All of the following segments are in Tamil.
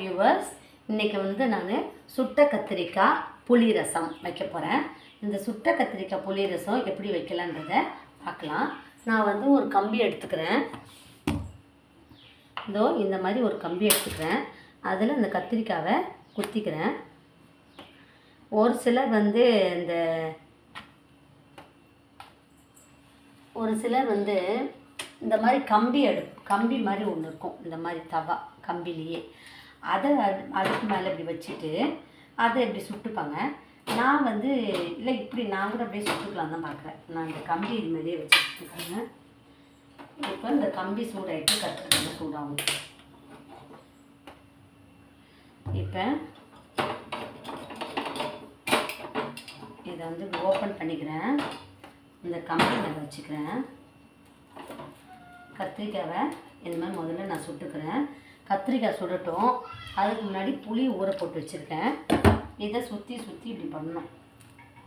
வியூவர்ஸ், இன்றைக்கி வந்து நான் சுட்ட கத்திரிக்காய் புளி ரசம் வைக்க போகிறேன். இந்த சுட்ட கத்திரிக்காய் புளி ரசம் எப்படி வைக்கலான்றதை பார்க்கலாம். நான் வந்து ஒரு கம்பி எடுத்துக்கிறேன். இதோ இந்த மாதிரி ஒரு கம்பி எடுத்துக்கிறேன். அதில் இந்த கத்திரிக்காவை குத்திக்கிறேன். ஒரு சிலர் வந்து இந்த மாதிரி கம்பி மாதிரி ஒன்று இருக்கும், இந்த மாதிரி தவா கம்பிலேயே, அதை அதுக்கு மேலே இப்படி வச்சுட்டு அதை இப்படி சுட்டுப்பாங்க. நான் வந்து இல்லை, இப்படி நான் கூட அப்படியே சுட்டுக்கலாம் தான் பார்க்குறேன். நான் இந்த கம்பி இது மாதிரியே வச்சு சுட்டுக்கிறேன். இப்போ இந்த கம்பி சூடாகிட்டு கத்திரிக்காய் சூடாகும். இப்போ இதை வந்து ஓப்பன் பண்ணிக்கிறேன். இந்த கம்பி மேலே வச்சுக்கிறேன். கத்திரிக்காவை இந்த மாதிரி முதல்ல நான் சுட்டுக்கிறேன். கத்திரிக்காய் சுடட்டும். அதுக்கு முன்னாடி புளி ஊற போட்டு வச்சுருக்கேன். இதை சுற்றி இப்படி பண்ணணும்.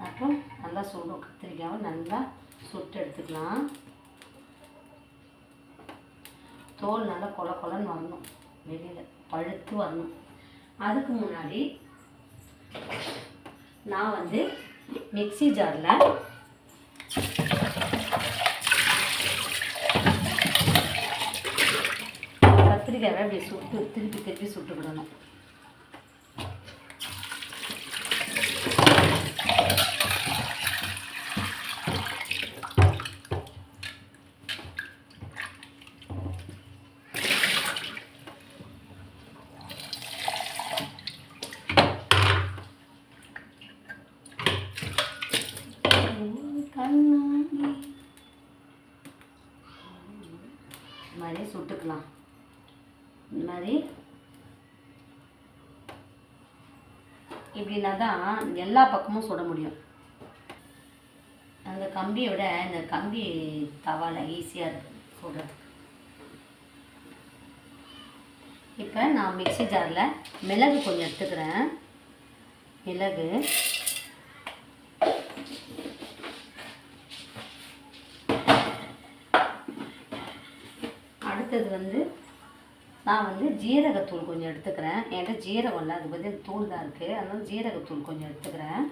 அப்போ நல்லா சுடும். கத்திரிக்காவை நல்லா சுட்டு எடுத்துக்கலாம். தோல் நல்லா கொலன்னு வரணும், வெளியில் பழுத்து வரணும். அதுக்கு முன்னாடி நான் வந்து மிக்ஸி ஜாரில் கத்திரிக்காயை அப்படி சுட்டு திருப்பி சுட்டுக்கிடணும். இந்த மாதிரி சுட்டுக்கலாம். இந்த மாதிரி இப்படின்னா தான் எல்லா பக்கமும் சுட முடியும். அந்த கம்பியை விட இந்த கம்பி தவால ஈஸியாக இருக்குது சுடுறது. இப்போ நான் மிக்ஸி ஜாரில் மிளகு கொஞ்சம் எடுத்துக்கிறேன். மிளகு, அடுத்தது வந்து நான் வந்து ஜீரகத்தூள் கொஞ்சம் எடுத்துக்கிறேன். என்கிட்ட ஜீரகம் இல்லை, அது பதில் தூள் தான் இருக்குது. அதனால ஜீரகத்தூள் கொஞ்சம் எடுத்துக்கிறேன்.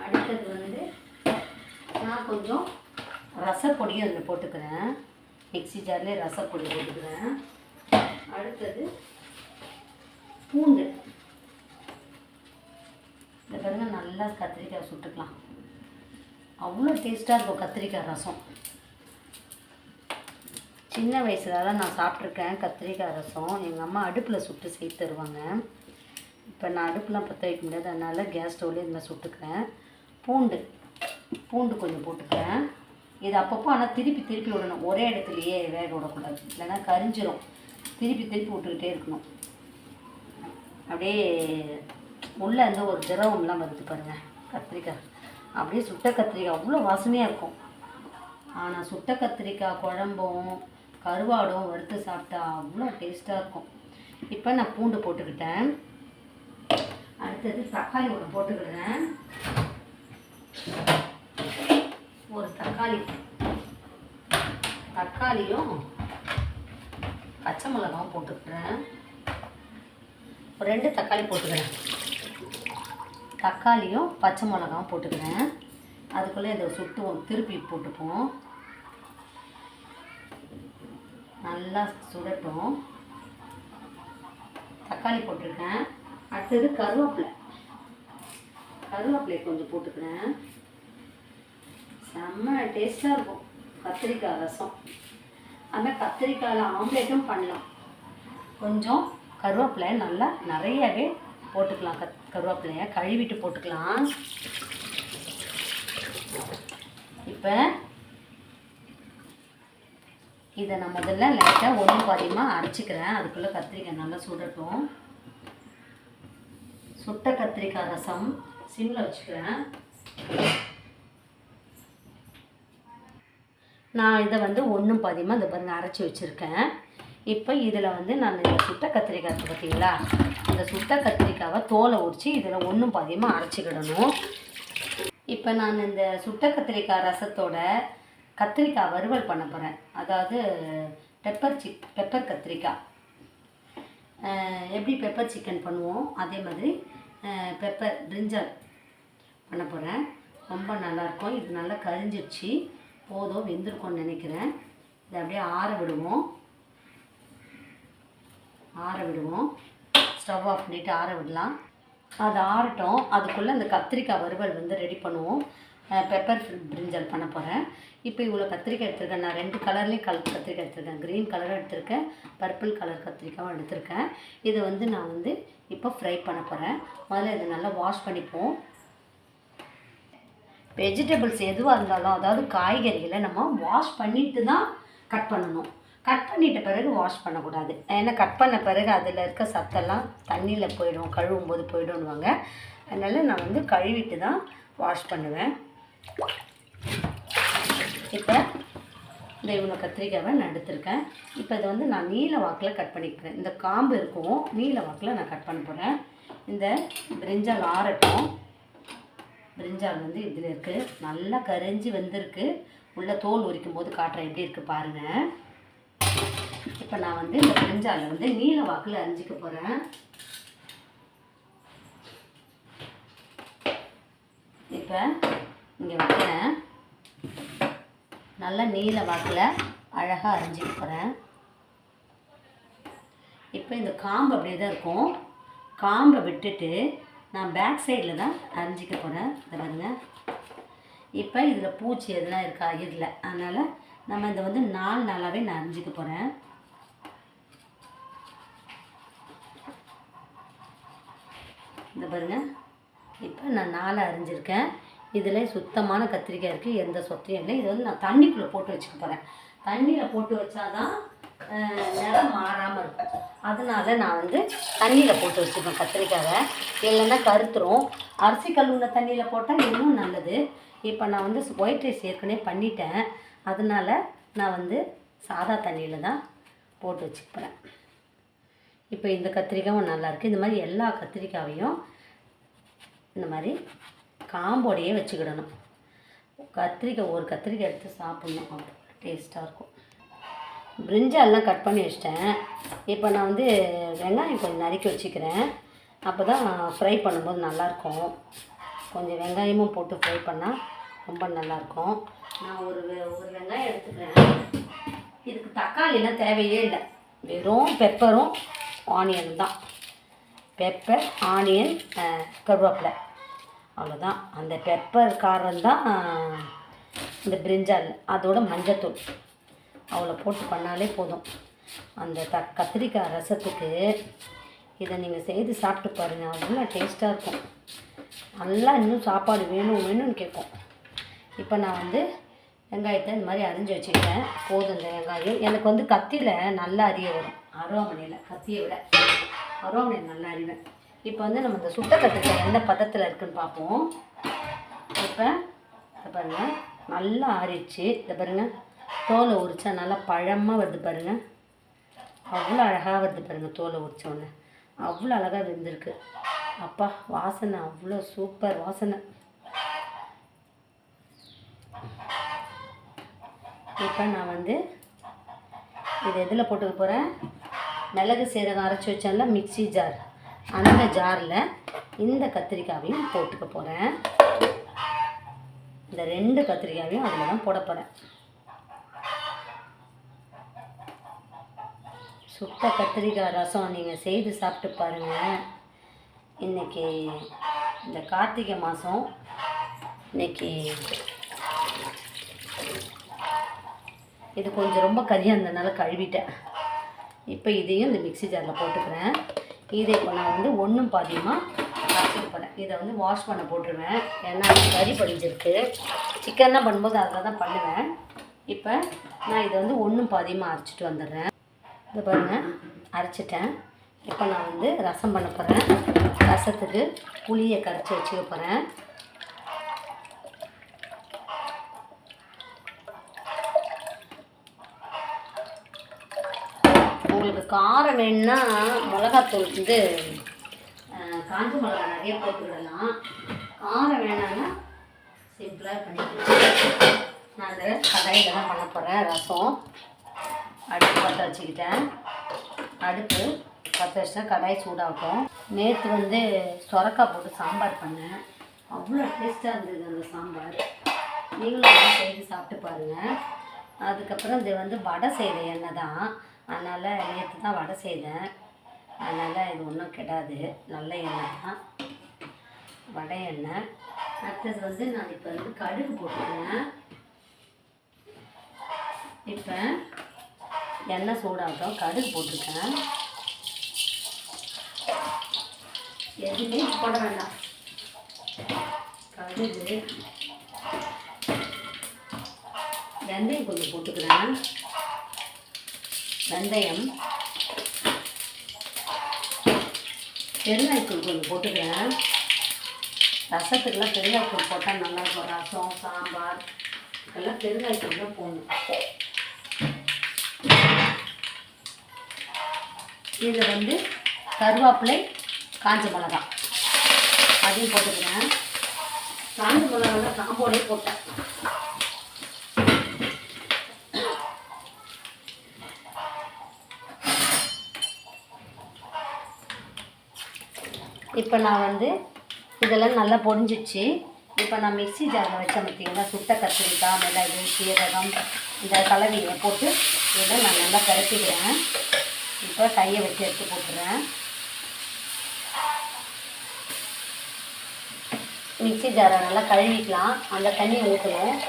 அடுத்தது வந்து நான் கொஞ்சம் ரசப்பொடியும் அதில் போட்டுக்கிறேன். மிக்ஸி ஜார்லேயே ரசப்பொடி போட்டுக்கிறேன். அடுத்தது பூண்டு. இந்த பாருங்க, நல்லா கத்திரிக்காய் சுட்டுக்கலாம். அவ்வளோ டேஸ்ட்டாக இருக்கும் கத்திரிக்காய் ரசம். சின்ன வயசில் தான் நான் சாப்பிட்ருக்கேன் கத்திரிக்காய் ரசம். எங்கள் அம்மா அடுப்பில் சுட்டு செய்து தருவாங்க. இப்போ நான் அடுப்புலாம் பற்ற வைக்க முடியாது, அதனால் கேஸ் ஸ்டவ்லேயே இது மாதிரி சுட்டுக்கிறேன். பூண்டு கொஞ்சம் போட்டுக்கிறேன். இது அப்பப்போ ஆனால் திருப்பி விடணும். ஒரே இடத்துலையே வேக விடக்கூடாது, இல்லைன்னா கரிஞ்சிரும். திருப்பி விட்டுக்கிட்டே இருக்கணும். அப்படியே உள்ளே இருந்து ஒரு திரவம்லாம் வருது பாருங்கள் கத்திரிக்காய். அப்படியே சுட்ட கத்திரிக்காய் அவ்வளோ வாசனையாக இருக்கும். ஆனால் சுட்ட கத்திரிக்காய் குழம்பும் கருவாடும் வறுத்து சாப்பிட்டா அவ்வளோ டேஸ்ட்டாக இருக்கும். இப்போ நான் பூண்டு போட்டுக்கிட்டேன். அடுத்தது தக்காளி ஒன்று போட்டுக்கிடுறேன். ஒரு தக்காளியும் பச்சை மிளகாவும் போட்டுக்கிறேன். ஒரு 2 தக்காளி போட்டுக்கிறேன். தக்காளியும் பச்சை மிளகாவும் போட்டுக்கிறேன். அதுக்குள்ளே இதை சுட்டுவோம், திருப்பி போட்டுப்போம். நல்லா சுடட்டும். தக்காளி போட்டிருக்கேன். அடுத்தது கருவேப்பிலை கொஞ்சம் போட்டுக்கிறேன். செம்ம டேஸ்ட்டாக இருக்கும் கத்திரிக்காய் ரசம். ஆனால் கத்திரிக்காயில் ஆம்லேட்டும் பண்ணலாம். கொஞ்சம் கருவேப்பிலை நல்லா நிறையவே போட்டுக்கலாம். கருவேப்பிலையை கழுவிட்டு போட்டுக்கலாம். இப்போ இதை நான் முதல்ல லைட்டாக ஒன்று பாதியமாக அரைச்சிக்கிறேன். அதுக்குள்ளே கத்திரிக்காய் நல்லா சுடட்டும். சுட்ட கத்திரிக்காய் ரசம் சிம்மில் வச்சுக்கிறேன். நான் இதை வந்து ஒன்றும் பாதியமாக இந்த பாருங்க அரைச்சி வச்சுருக்கேன். இப்போ இதில் வந்து நான் இந்த சுட்ட கத்திரிக்காய் பார்த்தீங்களா, இந்த சுட்ட கத்திரிக்காவை தோலை உரித்து இதில் ஒன்றும் பாதியமாக அரைச்சிக்கிடணும். இப்போ நான் இந்த சுட்ட கத்திரிக்காய் ரசத்தோட கத்திரிக்காய் வறுவல் பண்ண போகிறேன். அதாவது பெப்பர் கத்திரிக்காய். எப்படி பெப்பர் சிக்கன் பண்ணுவோம் அதே மாதிரி பெப்பர் பிரிஞ்சால் பண்ண போகிறேன். ரொம்ப நல்லாயிருக்கும். இது நல்லா கரிஞ்சிடுச்சு, போதும், வெந்திருக்கும்னு நினைக்கிறேன். இதை அப்படியே ஆற விடுவோம். ஸ்டவ் ஆஃப் பண்ணிவிட்டு ஆற விடலாம். அது ஆறட்டும். அதுக்குள்ளே அந்த கத்திரிக்காய் வறுவல் வந்து ரெடி பண்ணுவோம். பெப்பர் பிரிஞ்சால் பண்ண போகிறேன். இப்போ இவ்வளோ கத்திரிக்காய் எடுத்திருக்கேன். நான் 2 கலர்லேயும் கத்திரிக்காய் எடுத்திருக்கேன். க்ரீன் கலரும் எடுத்திருக்கேன், பர்பிள் கலர் கத்திரிக்காயும் எடுத்திருக்கேன். இதை வந்து நான் வந்து இப்போ ஃப்ரை பண்ண போகிறேன். முதல்ல இதை நல்லா வாஷ் பண்ணிப்போம். வெஜிடபிள்ஸ் எதுவாக இருந்தாலும், அதாவது காய்கறிகளை நம்ம வாஷ் பண்ணிட்டு தான் கட் பண்ணணும். கட் பண்ணிட்ட பிறகு வாஷ் பண்ணக்கூடாது. ஏன்னா கட் பண்ண பிறகு அதில் இருக்க சத்தெல்லாம் தண்ணியில் போயிடும், கழுவும் போது போய்டும்னுவாங்க. அதனால் நான் வந்து கழுவிட்டு தான் வாஷ் பண்ணுவேன். இப்போ இந்த இவ்வளோ கத்திரிக்காவை நான் எடுத்திருக்கேன். இப்போ இதை வந்து நான் நீல வாக்கில் கட் பண்ணிக்கிறேன். இந்த காம்பு இருக்கும், நீல வாக்கில் நான் கட் பண்ண போகிறேன். இந்த பிரிஞ்சால் ஆறட்டும். பிரிஞ்சால் வந்து இதில் இருக்குது, நல்லா கரைஞ்சி வந்திருக்கு. உள்ள தோல் உரிக்கும் போது காட்டுறேன் எப்படி இருக்குது பாருங்கள். இப்போ நான் வந்து இந்த பிரிஞ்சாலை வந்து நீல வாக்கில் அரிஞ்சிக்க போகிறேன். இப்போ இங்கே வைக்கிறேன். நல்லா நீல வாக்கில் அழகாக அரிஞ்சிக்க போகிறேன். இப்போ இந்த காம்பு அப்படியே தான் இருக்கும். காம்பை விட்டுட்டு நான் பேக் சைடில் தான் அரிஞ்சிக்க போகிறேன். இதை பாருங்கள். இப்போ இதில் பூச்சி எதுலாம் இருக்கா இல்லை, அதனால் நம்ம இதை வந்து 4 நாளாகவே நான் அரிஞ்சிக்க போகிறேன். இந்த பாருங்கள். இப்போ நான் 4 அரிஞ்சிருக்கேன். இதில் சுத்தமான கத்திரிக்காய் இருக்குது, எந்த சொத்தையும் இல்லை. இது வந்து நான் தண்ணிக்குள்ளே போட்டு வச்சுக்க போகிறேன். தண்ணியில் போட்டு வச்சாதான் நிறம் மாறாமல் இருக்கும். அதனால நான் வந்து தண்ணியில் போட்டு வச்சுப்பேன் கத்திரிக்காயை. இல்லைன்னா கருத்துரும். அரிசி கழுவுன தண்ணியில் போட்டால் இன்னும் நல்லது. இப்போ நான் வந்து ஒயிட் ரைஸ் ஏற்கனவே பண்ணிட்டேன், அதனால் நான் வந்து சாதா தண்ணியில் தான் போட்டு வச்சுக்கிறேன். இப்போ இந்த கத்திரிக்காயும் நல்லாயிருக்கு. இந்த மாதிரி எல்லா கத்திரிக்காயையும் இந்த மாதிரி காம்போடையே வச்சுக்கிடணும். ஒரு கத்திரிக்காய் எடுத்து சாப்பிட்ணும், அப்போ டேஸ்ட்டாக இருக்கும். பிரிஞ்சாலெலாம் கட் பண்ணி வச்சிட்டேன். இப்போ நான் வந்து வெங்காயம் கொஞ்சம் நறுக்கி வச்சுக்கிறேன். அப்போ தான் ஃப்ரை பண்ணும்போது நல்லாயிருக்கும். கொஞ்சம் வெங்காயமும் போட்டு ஃப்ரை பண்ணால் ரொம்ப நல்லாயிருக்கும். நான் ஒரு வெங்காயம் எடுத்துக்கிறேன். இதுக்கு தக்காளிலாம் தேவையே இல்லை, வெறும் பெப்பரும் ஆனியன் தான். பெப்பர், ஆனியன், கருவேப்பிலை, அவ்வளோதான். அந்த பெப்பர் காரம் தான் இந்த பிரிஞ்சால். அதோட மஞ்சத்தூள் அவ்வளோ போட்டு பண்ணாலே போதும். அந்த கத்திரிக்காய் ரசத்துக்கு இதை நீங்கள் செய்து சாப்பிட்டு பாருங்கள், அவ்வளோ டேஸ்ட்டாக இருக்கும். நல்லா இன்னும் சாப்பாடு வேணும்னு கேட்கும். இப்போ நான் வந்து வெங்காயத்தை இந்த மாதிரி அரிஞ்சு வச்சுக்கிட்டேன். போதும் இந்த வெங்காயம். எனக்கு வந்து கத்தியில் நல்லா அறிய வரும், அருவாமனையில். கத்தியை விட அருவாமனையில் நல்லா அறிவேன். இப்போ வந்து நம்ம இந்த சுட்ட கத்திரிக்காய் எந்த பதத்தில் இருக்குதுன்னு பார்ப்போம். இப்போ இதை பாருங்கள், நல்லா ஆறிடுச்சு. இதை பாருங்கள், தோலை உரித்தா நல்லா பழமாக வருது பாருங்கள். அவ்வளோ அழகாக வருது பாருங்கள். தோலை உரித்தோடனே அவ்வளோ அழகாக வெந்திருக்கு. அப்பா, வாசனை அவ்வளோ சூப்பர் வாசனை. இப்போ நான் வந்து இது எதில் போட்டுக்க போகிறேன், மிளகு சீரகம் அரைச்சி வச்சால மிக்ஸி ஜார், அந்த ஜாரில் இந்த கத்திரிக்காயையும் போட்டுக்க போகிறேன். இந்த 2 கத்திரிக்காயையும் அதில் தான் போட போகிறேன். சுட்ட கத்திரிக்காய் ரசம் நீங்கள் செய்து சாப்பிட்டு பாருங்கள். இன்றைக்கி இந்த கார்த்திகை மாதம், இன்றைக்கி இது கொஞ்சம் ரொம்ப கரியாக இருந்ததுனால கழுவிட்டேன். இப்போ இதையும் இந்த மிக்ஸி ஜாரில் போட்டுக்கிறேன். இதை இப்போ நான் வந்து 1 பாதியமாக அரைச்சிட்டு போகிறேன். இதை வந்து வாஷ் பண்ண போட்டுருவேன், ஏன்னா கறி படிஞ்சிருக்கு. சிக்கன்லாம் பண்ணும்போது அதில் தான் பண்ணுவேன். இப்போ நான் இதை வந்து 1 பாதியமாக அரைச்சிட்டு வந்துடுறேன். இதை பாருங்கள், அரைச்சிட்டேன். இப்போ நான் வந்து ரசம் பண்ண போகிறேன். ரசத்துக்கு புளியை கரைச்சி வச்சுக்க போகிறேன். உங்களுக்கு காரம் வேணுன்னா மிளகாத்தூள் வந்து காஞ்ச மிளகா நிறைய போட்டுவிடலாம். காரம் வேணான்னா சிம்பிளாக பண்ணிக்கலாம். நான் அந்த கடாயில் தான் பண்ண போகிறேன் ரசம். அடுப்பு பற்ற வச்சுக்கிட்டேன். அடுப்பு பற்ற வச்சுட்டா கடாய் சூடாகும். நேற்று வந்து சொரக்காய் போட்டு சாம்பார் பண்ணேன். அவ்வளோ டேஸ்ட்டாக இருந்தது அந்த சாம்பார். நீங்களும் செய்து சாப்பிட்டு பாருங்கள். அதுக்கப்புறம் இது வந்து வடை செய்கிற எண்ணெய் தான், அதனால் நேற்று தான் வடை செய்தேன். அதனால் இது ஒன்றும் கெடாது, நல்ல எண்ணெய் தான், வடை எண்ணெய். அடுத்தது வந்து நான் இப்போ வந்து கடுகு போட்டுக்கிறேன். இப்போ எண்ணெய் சூடாகட்டும். கடுகு போட்டிருக்கேன். எதுவுமே போட வேண்டாம். கடுகு, வெந்தயம் கொஞ்சம் போட்டுக்கிறேன். வெந்தயம், பெருங்காயத்தூள் கொஞ்சம் போட்டுக்கிறேன். ரசத்துக்கெல்லாம் பெருங்காயத்தூள் போட்டால் நல்லாயிருக்கும். ரசம், சாம்பார் எல்லாம் பெருங்காயத்தூள் தான் போடணும். இதில் வந்து கருவேப்பிலை, காஞ்ச மிளகா அதையும் போட்டுக்கிறேன். காஞ்ச மிளகாலாம் காம்போடே போட்டேன். இப்போ நான் வந்து இதெல்லாம் நல்லா பொரிஞ்சிச்சு. இப்போ நான் மிக்ஸி ஜாரில் வச்சேன் பார்த்தீங்கன்னா, சுட்ட கத்திரிக்காய், மிளகு, சீரகம், இந்த கலவையை போட்டு இதை நான் நல்லா கரைச்சிக்கிறேன். இப்போ கையை வச்சு எடுத்து போட்டுறேன். மிக்ஸி ஜாரை நல்லா கழுவிக்கலாம். அந்த தண்ணியை ஊற்றணும்.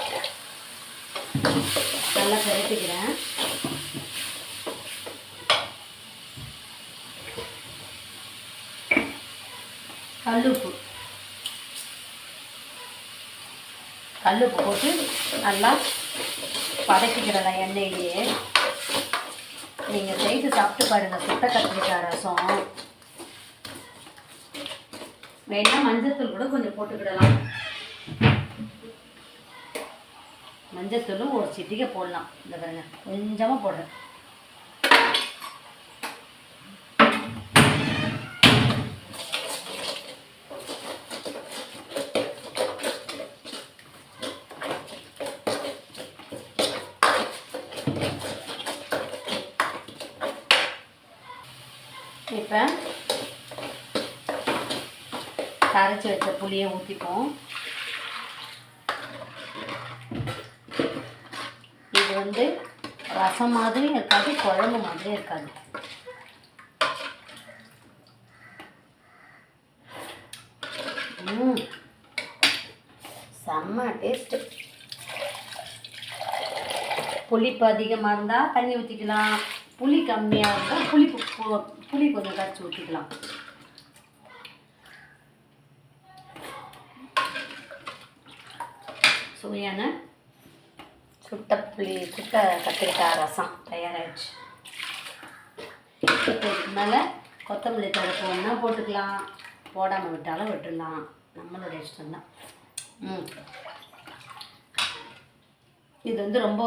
நல்லா கரைச்சிக்கிறேன். கல்லுப்பு போட்டு நல்லா பதக்கிக்கிறேன் எண்ணெயிலேயே. நீங்கள் செய்து சாப்பிட்டு பாருங்கள் சுட்ட கத்திரிக்காய் ரசம். வேணா மஞ்சத்தூள் கூட கொஞ்சம் போட்டுக்கிடலாம். மஞ்சத்தூளும் ஒரு சிட்டிகை போடலாம். இந்த பாருங்க, கொஞ்சமாக போடுறேன். இப்போ கரைச்சி வச்ச புளியை ஊற்றிப்போம். இது வந்து ரசம் மாதிரியும் இருக்காது, குழம்பு மாதிரியும் இருக்காது. செம்ம டேஸ்ட்டு. புளிப்பு அதிகமாக இருந்தால் தண்ணி ஊற்றிக்கலாம், புளி கம்மியாக இருந்தால் புளி கொஞ்சம் கரைச்சி ஊற்றிக்கலாம். சுவையான சுட்ட கத்திரிக்காய் ரசம் தயாராகிடுச்சு. இப்போ இதுக்கு மேலே கொத்தமல்லி தழை போடணும்னா போட்டுக்கலாம், போடாமல் விட்டாலும் விட்டுடலாம், நம்மளோட இஷ்டம்தான். இது வந்து ரொம்ப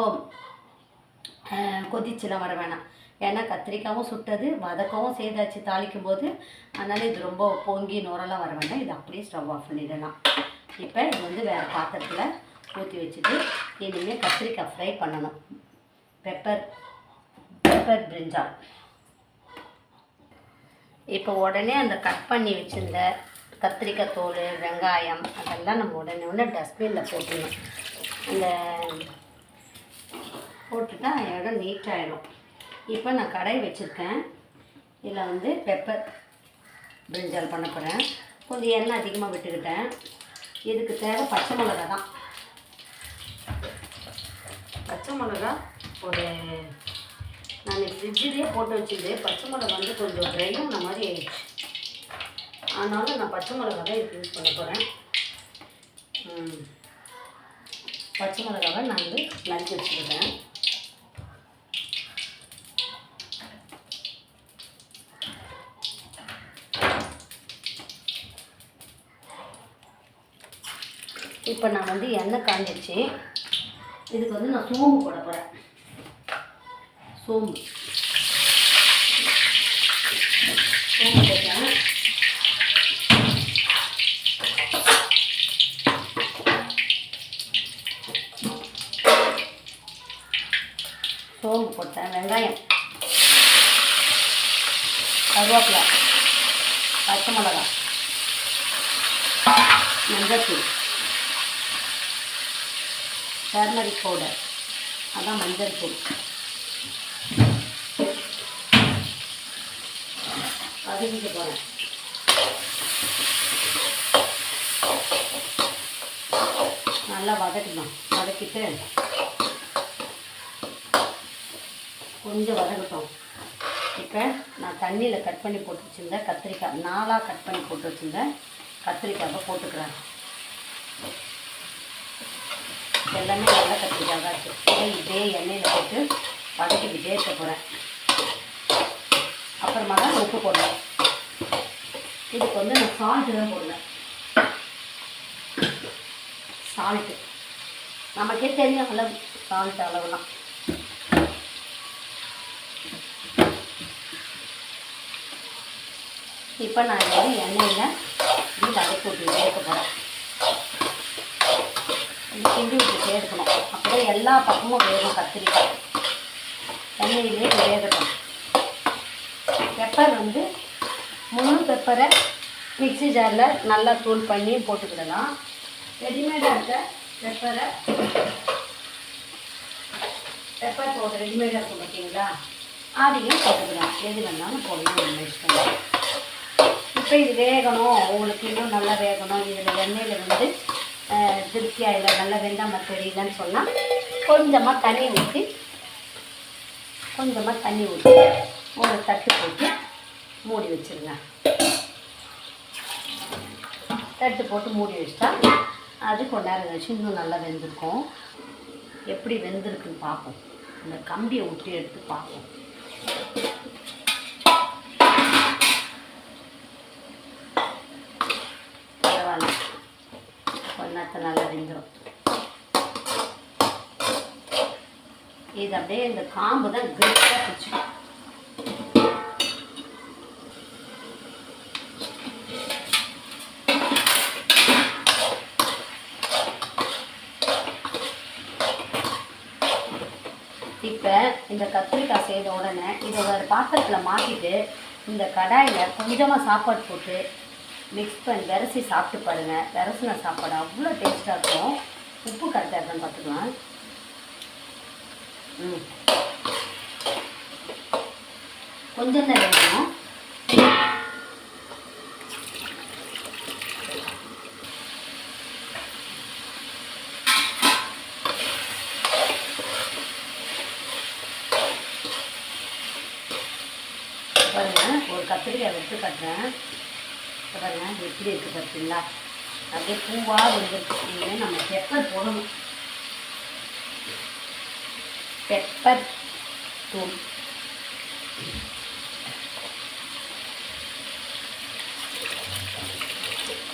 கொதிச்சுலாம் வர வேணாம். ஏன்னா கத்திரிக்காயும் சுட்டது, வதக்கவும் செய்தாச்சு தாளிக்கும் போது. அதனால் இது ரொம்ப பொங்கி நுரெல்லாம் வர வேண்டாம். இது அப்படியே ஸ்டவ் ஆஃப் பண்ணிடலாம். இப்போ இது வந்து வேறு பாத்திரத்தில் ஊற்றி வச்சுட்டு இனிமேல் கத்திரிக்காய் ஃப்ரை பண்ணணும். பெப்பர் பிரிஞ்சால். இப்போ உடனே அந்த கட் பண்ணி வச்சுருந்த கத்திரிக்காய் தோல், வெங்காயம் அதெல்லாம் நம்ம உடனே டஸ்ட்பினில் போட்டுடணும். அந்த போட்டுட்டா இடம் நீட்டாகிடும். இப்போ நான் கடாய் வச்சுருக்கேன். இதில் வந்து பெப்பர் பிரிஞ்சால் பண்ண போகிறேன். கொஞ்சம் எண்ணெய் அதிகமாக விட்டுக்கிட்டேன். இதுக்கு தேவை பச்சை மிளகா தான். பச்சை மிளகா ஒரு நான் ஃப்ரிட்ஜிலே போட்டு வச்சுட்டு பச்சை மிளகா வந்து கொஞ்சம் ட்ரையான மாதிரி ஆயிடுச்சு. அதனால் நான் பச்சை மிளகா தான் இதுக்கு யூஸ் பண்ண போகிறேன். பச்சை மிளகாவை நான் வந்து நறுக்கி வச்சுக்கிறேன். இப்போ நான் வந்து எண்ணெய் காஞ்சிச்சு. இதுக்கு வந்து நான் சோம்பு போட போகிறேன். சோம்பு போட்டேன். சோம்பு போட்டேன். வெங்காயம் கருவேப்பிலை, பச்சை மிளகாய், மஞ்சத்தூள், டர்மரிக் பவுடர், அதான் மஞ்சள் தூள், வதக்கிட்டு போகிறேன். நல்லா வதக்கணும். வதக்கிட்டு கொஞ்சம் வதக்கட்டும். இப்போ நான் தண்ணியில் கட் பண்ணி போட்டு வச்சுருந்தேன் கத்திரிக்காய், 4ஆக கட் பண்ணி போட்டு வச்சுருந்தேன் கத்திரிக்காவை போட்டுக்கிறேன். எல்லாமே நல்ல கத்திரிக்காய் தான் இருக்குது. இதே எண்ணெயில் போட்டு வதக்கிக்கிட்டே இருக்க போகிறேன். அப்புறமா தான் உப்பு போடுறேன். இதுக்கு வந்து நான் சால்ட்டு தான் போடுவேன். சால்ட்டு நமக்கே தெரியும் அளவு, சால்ட் அளவுலாம். இப்போ நான் இதை வந்து எண்ணெயில் இப்படி வதக்கி விட்டுக்கிட்டே இருக்க போகிறேன். கிண்டி விட்டுட்டே இருக்கணும். அப்படியே எல்லா பக்கமும் வேகும் கத்திரிக்காய். எண்ணெயிலே வேகட்டும். பெப்பர் வந்து முழு பெப்பரை மிக்ஸி ஜாரில் நல்லா தூள் பண்ணி போட்டுக்கிடலாம். ரெடிமேடாக இருக்க பெப்பரை, பெப்பர் பவுடர் ரெடிமேடாக இருக்கும் பார்த்தீங்களா, அதையும் போட்டுக்கலாம். எது வேணாலும் போடலாம் இஷ்டம். இப்போ இது வேகணும், உங்களுக்கு இன்னும் நல்லா வேகணும், இதில் எண்ணெயில் வந்து திருப்தியாக இல்லை, நல்லா வெந்தாமல் தெரியலன்னு சொன்னால் கொஞ்சமாக தண்ணி ஊற்றி ஒரு தட்டு போட்டு மூடி வச்சுருங்க. தட்டு போட்டு மூடி வச்சிட்டா அது கொஞ்ச நேரம் கழிச்சு இன்னும் நல்லா வெந்திருக்கும். எப்படி வெந்திருக்குன்னு பார்ப்போம். இந்த கம்பியை விட்டு எடுத்து பார்ப்போம். பரவாயில்ல, கொஞ்ச நேரத்தை நல்லா வெந்துடும். இது அப்படியே இந்த காம்பு தான் கிரிப்பாக பிடிச்சிடும். இப்போ இந்த கத்திரிக்காய் செய்த உடனே இதை ஒரு பாத்திரத்தில் மாற்றிட்டு இந்த கடாயில் கொஞ்சமாக சாப்பாடு போட்டு மிக்ஸ் பண்ணி விரசி சாப்பிட்டு பாருங்கள். விரசின சாப்பாடு அவ்வளோ டேஸ்ட்டாக இருக்கும். உப்பு கரெக்டாக இருக்குன்னு பார்த்துக்கலாம். கொஞ்சம் தான் வேணும். பாருங்கள், ஒரு கத்திரிக்காய் எடுத்து கட்டுறேன். பாருங்கள் எப்படி இருக்குது பார்த்தீங்களா, அப்படியே பூவாக வந்துருக்கு. நம்ம பெப்பர் போடணும். பெப்பர் தூள்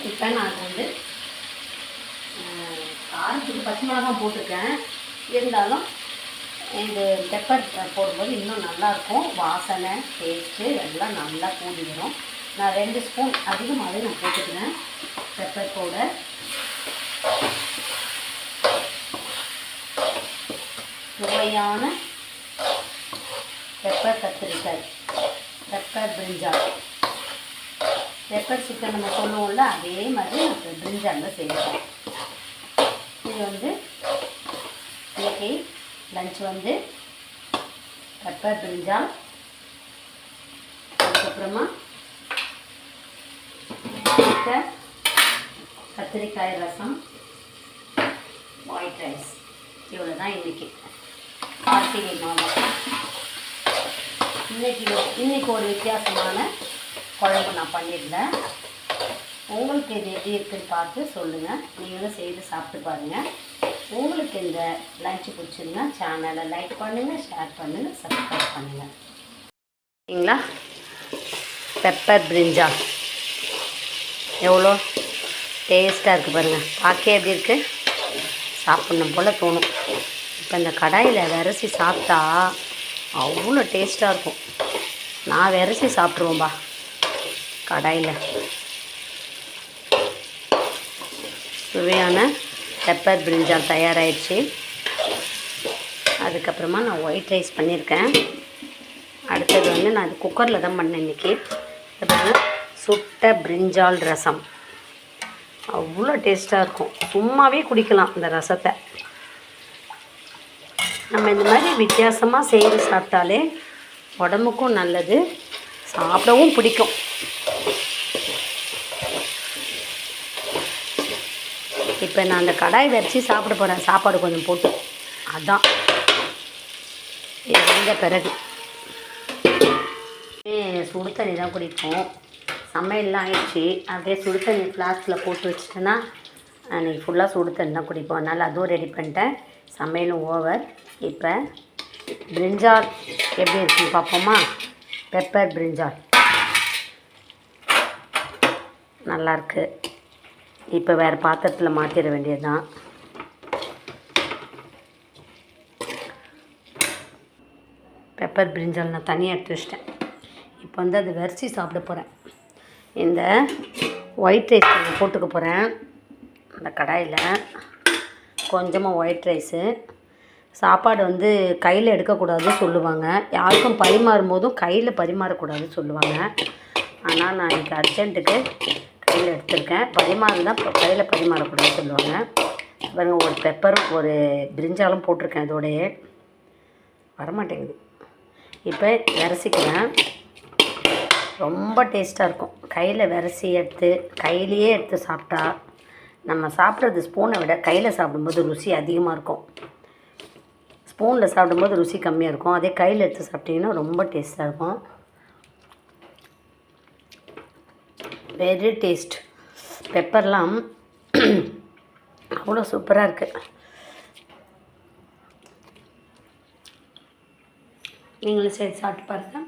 இப்போ நான் வந்து காரத்துக்கு பச்சை மிளகாய் போட்டிருக்கேன். இருந்தாலும் இது பெப்பர் போடும்போது இன்னும் நல்லாயிருக்கும். வாசனை, டேஸ்ட்டு எல்லாம் நல்லா கூடி வரும். நான் 2 ஸ்பூன் அதிகமாகவே நான் போட்டுக்கிறேன் பெப்பர் பவுடர். சுவையான பெப்பர் கத்திரிக்காய், பெப்பர் பிரிஞ்சால், பெப்பர் சிக்கன் நம்ம சொல்லுவோம்ல, அதே மாதிரி நான் பிரிஞ்சாலில் செய்கிறேன். இது வந்து இன்னைக்கு லஞ்ச் வந்து பெப்பர் பிரிஞ்சால், அதுக்கப்புறமா கத்திரிக்காய் ரசம், ஒயிட் ரைஸ். இவ்வளோ தான் இன்றைக்கி கார்த்திகை மாதம். இன்றைக்கி ஒரு வித்தியாசமான குழம்பு நான் பண்ணியிருந்தேன். உங்களுக்கு இது எப்படி இருக்குன்னு பார்த்து சொல்லுங்கள். நீங்களும் செய்து சாப்பிட்டு பாருங்கள். உங்களுக்கு இந்த லஞ்சு பிடிச்சிருந்தா சேனலை லைக் பண்ணுங்கள், ஷேர் பண்ணுங்கள், சப்ஸ்கிரைப் பண்ணுங்கள். சரிங்களா? பெப்பர் பிரிஞ்சால் எவ்வளோ டேஸ்ட்டாக இருக்குது பாருங்கள். பார்க்க எப்படி இருக்குது, சாப்பிட்ணும் போல் தோணும். இப்போ இந்த கடாயில் விரசி சாப்பிட்டா அவ்வளோ டேஸ்ட்டாக இருக்கும். நான் விரசி சாப்பிட்ருவோம்பா கடாயில். சுவையான பெப்பர் பிரிஞ்சால் தயாராகிடுச்சு. அதுக்கப்புறமா நான் ஒயிட் ரைஸ் பண்ணியிருக்கேன். அடுத்தது வந்து பாருங்கள், நான் இது குக்கரில் தான் பண்ணேன் இன்றைக்கி. சுட்ட பிரிஞ்சால் ரசம் அவ்வளோ டேஸ்ட்டாக இருக்கும். சும்மாவே குடிக்கலாம் இந்த ரசத்தை. நம்ம இந்த மாதிரி வித்தியாசமாக செய்து சாப்பிட்டாலே உடம்புக்கும் நல்லது, சாப்பிடவும் பிடிக்கும். இப்போ நான் அந்த கடாய் வச்சு சாப்பிட போகிறேன், சாப்பாடு கொஞ்சம் போட்டு. அதான் இறந்த பிறகு சுடு தண்ணி தான் குடிப்போம். சமையல்லாம் ஆயிடுச்சு. அப்படியே சுடு தண்ணி ஃப்ளாஸ்கில் போட்டு வச்சுட்டேன்னா அன்றைக்கி ஃபுல்லாக சுடு தண்ணி தான் குடிப்போம். அதனால் அதுவும் ரெடி பண்ணிட்டேன். சமையலும் ஓவர். இப்போ பிரிஞ்சால் எப்படி இருக்குன்னு பார்ப்போமா? பெப்பர் பிரிஞ்சால் நல்லாயிருக்கு. இப்போ வேறு பாத்திரத்தில் மாற்றிட வேண்டியது தான். பெப்பர் பிரிஞ்சால் நான் தனியாக எடுத்து வச்சிட்டேன். இப்போ வந்து அது வரிச்சி சாப்பிட போகிறேன். இந்த ஒயிட் ரைஸ் கொஞ்சம் போட்டுக்க போகிறேன். அந்த கடாயில் கொஞ்சமாக ஒயிட் ரைஸு. சாப்பாடு வந்து கையில் எடுக்கக்கூடாது சொல்லுவாங்க. யாருக்கும் பரிமாறும் போதும் கையில் பரிமாறக்கூடாது சொல்லுவாங்க. ஆனால் நான் இன்றைக்கி அர்ஜென்ட்டுக்கு கையில் எடுத்துருக்கேன். பரிமாறுதான் கையில் பரிமாறக்கூடாது சொல்லுவாங்க. பாருங்கள், ஒரு பெப்பரும் ஒரு பிரிஞ்சாலும் போட்டிருக்கேன். இதோடையே வரமாட்டேங்குது. இப்போ விரசிக்கிறேன். ரொம்ப டேஸ்ட்டாக இருக்கும். கையில் விரசி எடுத்து கையிலையே எடுத்து சாப்பிட்டா, நம்ம சாப்பிட்றது ஸ்பூனை விட கையில் சாப்பிடும்போது ருசி அதிகமாக இருக்கும். ஸ்பூனில் சாப்பிடும்போது ருசி கம்மியாக இருக்கும். அதே கையில் எடுத்து சாப்பிட்டிங்கன்னா ரொம்ப டேஸ்ட்டாக இருக்கும். Very taste. பெப்பர்லாம் அவ்வளோ சூப்பராக இருக்குது. நீங்களும் சரி சாப்பிட்டு பாருங்கள்.